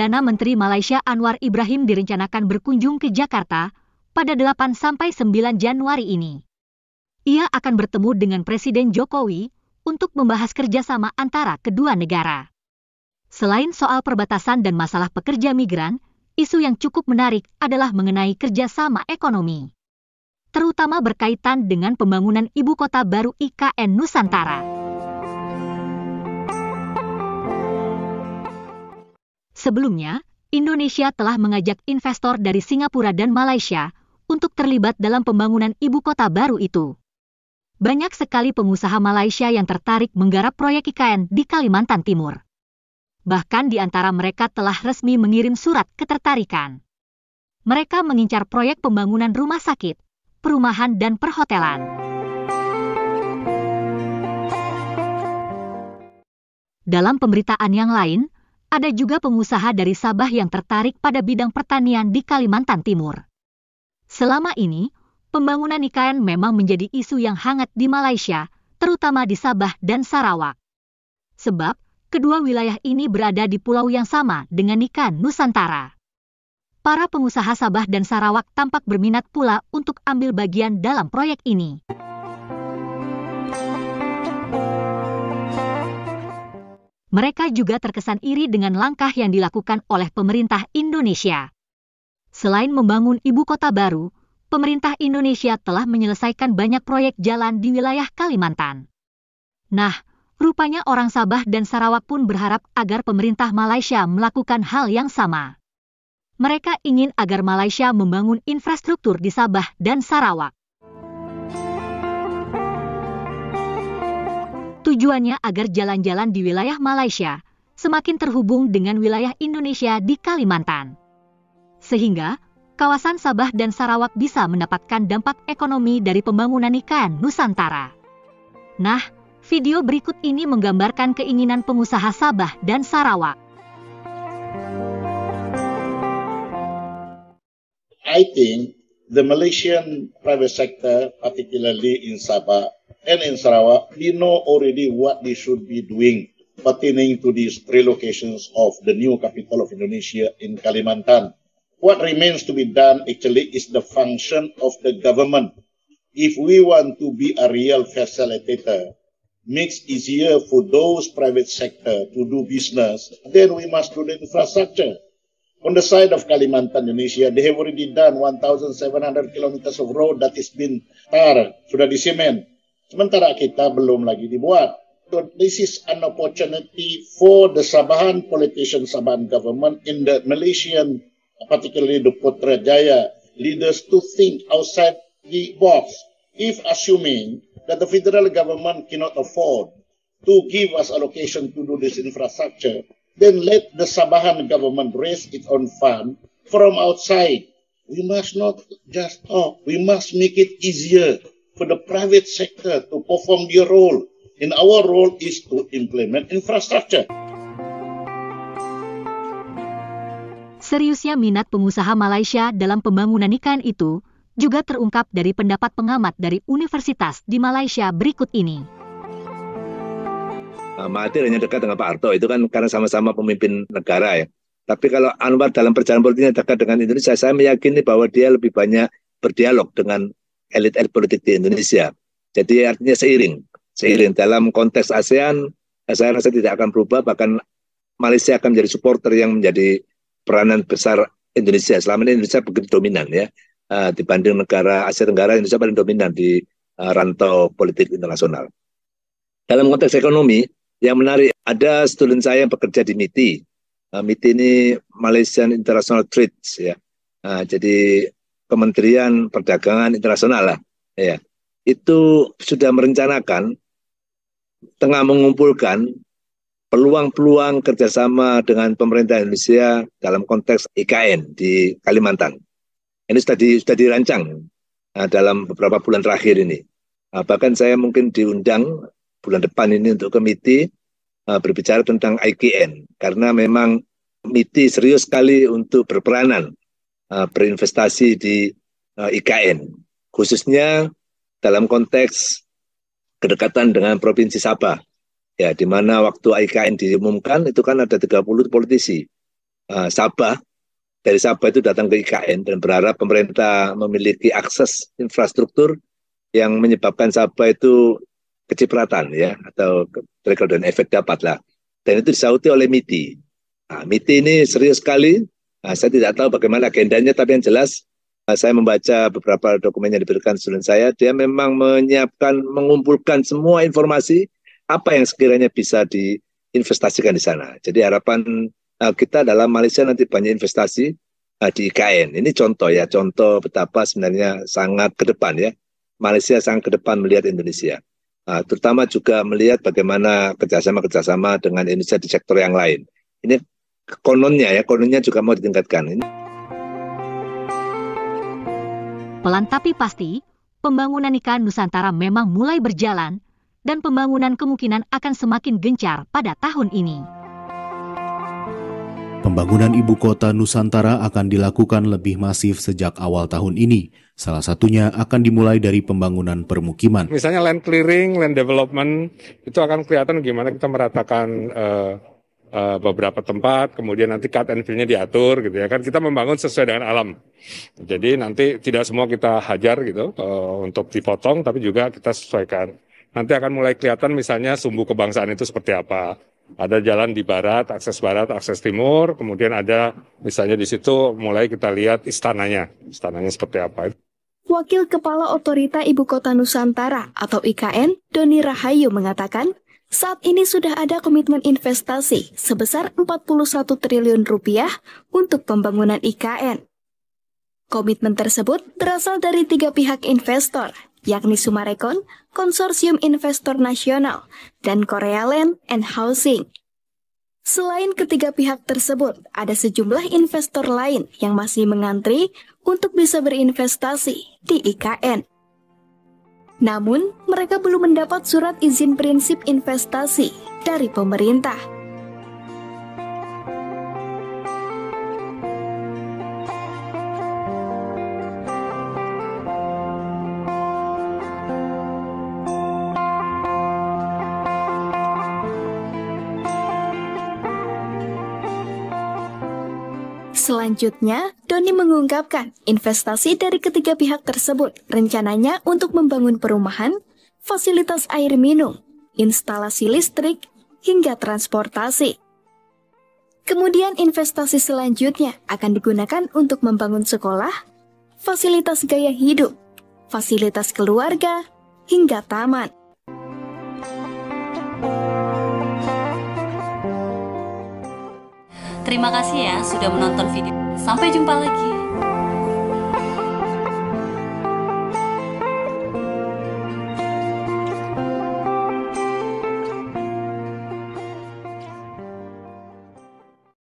Perdana Menteri Malaysia Anwar Ibrahim direncanakan berkunjung ke Jakarta pada 8-9 Januari ini. Ia akan bertemu dengan Presiden Jokowi untuk membahas kerjasama antara kedua negara. Selain soal perbatasan dan masalah pekerja migran, isu yang cukup menarik adalah mengenai kerjasama ekonomi, terutama berkaitan dengan pembangunan ibu kota baru IKN Nusantara. Sebelumnya, Indonesia telah mengajak investor dari Singapura dan Malaysia untuk terlibat dalam pembangunan ibu kota baru itu. Banyak sekali pengusaha Malaysia yang tertarik menggarap proyek IKN di Kalimantan Timur. Bahkan di antara mereka telah resmi mengirim surat ketertarikan. Mereka mengincar proyek pembangunan rumah sakit, perumahan dan perhotelan. Dalam pemberitaan yang lain, ada juga pengusaha dari Sabah yang tertarik pada bidang pertanian di Kalimantan Timur. Selama ini, pembangunan IKN memang menjadi isu yang hangat di Malaysia, terutama di Sabah dan Sarawak. Sebab, kedua wilayah ini berada di pulau yang sama dengan IKN Nusantara. Para pengusaha Sabah dan Sarawak tampak berminat pula untuk ambil bagian dalam proyek ini. Mereka juga terkesan iri dengan langkah yang dilakukan oleh pemerintah Indonesia. Selain membangun ibu kota baru, pemerintah Indonesia telah menyelesaikan banyak proyek jalan di wilayah Kalimantan. Nah, rupanya orang Sabah dan Sarawak pun berharap agar pemerintah Malaysia melakukan hal yang sama. Mereka ingin agar Malaysia membangun infrastruktur di Sabah dan Sarawak. Tujuannya agar jalan-jalan di wilayah Malaysia semakin terhubung dengan wilayah Indonesia di Kalimantan. Sehingga, kawasan Sabah dan Sarawak bisa mendapatkan dampak ekonomi dari pembangunan IKN Nusantara. Nah, video berikut ini menggambarkan keinginan pengusaha Sabah dan Sarawak. I think the Malaysian private sector, particularly in Sabah and in Sarawak, we know already what they should be doing pertaining to these relocations of the new capital of Indonesia in Kalimantan. What remains to be done actually is the function of the government. If we want to be a real facilitator, makes easier for those private sector to do business, then we must do the infrastructure. On the side of Kalimantan, Indonesia, they have already done 1,700 kilometers of road that has been tar, sudah disemen. Sementara kita belum lagi dibuat. So this is an opportunity for the Sabahan politician, Sabahan government in the Malaysian, particularly the Putrajaya leaders, to think outside the box. If assuming that the federal government cannot afford to give us allocation to do this infrastructure, then let the Sabahan government raise its own fund from outside. We must not just talk. We must make it easier for the private sector to perform their role. And our role is to implement infrastructure. Seriusnya minat pengusaha Malaysia dalam pembangunan IKN itu juga terungkap dari pendapat pengamat dari universitas di Malaysia berikut ini. Mahathir hanya dekat dengan Pak Harto, itu kan karena sama-sama pemimpin negara ya. Tapi kalau Anwar dalam perjalanan politiknya dekat dengan Indonesia, saya meyakini bahwa dia lebih banyak berdialog dengan elit-elit politik di Indonesia. Jadi artinya seiring dalam konteks ASEAN, saya rasa tidak akan berubah, bahkan Malaysia akan menjadi supporter yang menjadi peranan besar Indonesia. Selama ini Indonesia begitu dominan ya, dibanding negara Asia Tenggara, Indonesia paling dominan di rantau politik internasional. Dalam konteks ekonomi, yang menarik, ada student saya yang bekerja di MITI. MITI ini Malaysian International Trade ya. Jadi Kementerian Perdagangan Internasional lah ya. Itu sudah merencanakan tengah mengumpulkan peluang-peluang kerjasama dengan pemerintah Indonesia dalam konteks IKN di Kalimantan. Ini sudah dirancang dalam beberapa bulan terakhir ini. Bahkan saya mungkin diundang bulan depan ini untuk ke MITI berbicara tentang IKN, karena memang MITI serius sekali untuk berperanan berinvestasi di IKN, khususnya dalam konteks kedekatan dengan Provinsi Sabah. Ya, di mana waktu IKN diumumkan itu kan ada 30 politisi. Sabah. Dari Sabah itu datang ke IKN dan berharap pemerintah memiliki akses infrastruktur yang menyebabkan Sabah itu kecipratan ya, atau trickle down efek dapat lah. Dan itu disauti oleh MITI. Nah, MITI ini serius sekali. Nah, saya tidak tahu bagaimana agendanya, tapi yang jelas saya membaca beberapa dokumen yang diberikan student saya, dia memang mengumpulkan semua informasi apa yang sekiranya bisa diinvestasikan di sana. Jadi harapan kita dalam Malaysia nanti banyak investasi di IKN. Ini contoh ya, contoh betapa sebenarnya sangat ke depan ya. Malaysia sangat ke depan melihat Indonesia. Terutama juga melihat bagaimana kerjasama dengan Indonesia di sektor yang lain. Ini kononnya juga mau ditingkatkan. Pelan tapi pasti, pembangunan IKN Nusantara memang mulai berjalan dan pembangunan kemungkinan akan semakin gencar pada tahun ini. Pembangunan ibu kota Nusantara akan dilakukan lebih masif sejak awal tahun ini. Salah satunya akan dimulai dari pembangunan permukiman. Misalnya land clearing, land development, itu akan kelihatan gimana kita meratakan beberapa tempat, kemudian nanti cut and fill-nya diatur gitu ya kan, kita membangun sesuai dengan alam. Jadi nanti tidak semua kita hajar gitu untuk dipotong, tapi juga kita sesuaikan. Nanti akan mulai kelihatan misalnya sumbu kebangsaan itu seperti apa. Ada jalan di barat, akses timur, kemudian ada misalnya di situ mulai kita lihat istananya seperti apa. Wakil Kepala Otorita Ibu Kota Nusantara atau IKN, Doni Rahayu mengatakan, saat ini sudah ada komitmen investasi sebesar 41 triliun rupiah untuk pembangunan IKN. Komitmen tersebut berasal dari 3 pihak investor, yakni Sumarekon, Konsorsium Investor Nasional, dan Korea Land and Housing. Selain ketiga pihak tersebut, ada sejumlah investor lain yang masih mengantri untuk bisa berinvestasi di IKN. Namun, mereka belum mendapat surat izin prinsip investasi dari pemerintah. Selanjutnya, Doni mengungkapkan investasi dari ketiga pihak tersebut rencananya untuk membangun perumahan, fasilitas air minum, instalasi listrik, hingga transportasi. Kemudian investasi selanjutnya akan digunakan untuk membangun sekolah, fasilitas gaya hidup, fasilitas keluarga, hingga taman. Terima kasih ya sudah menonton video. Sampai jumpa lagi.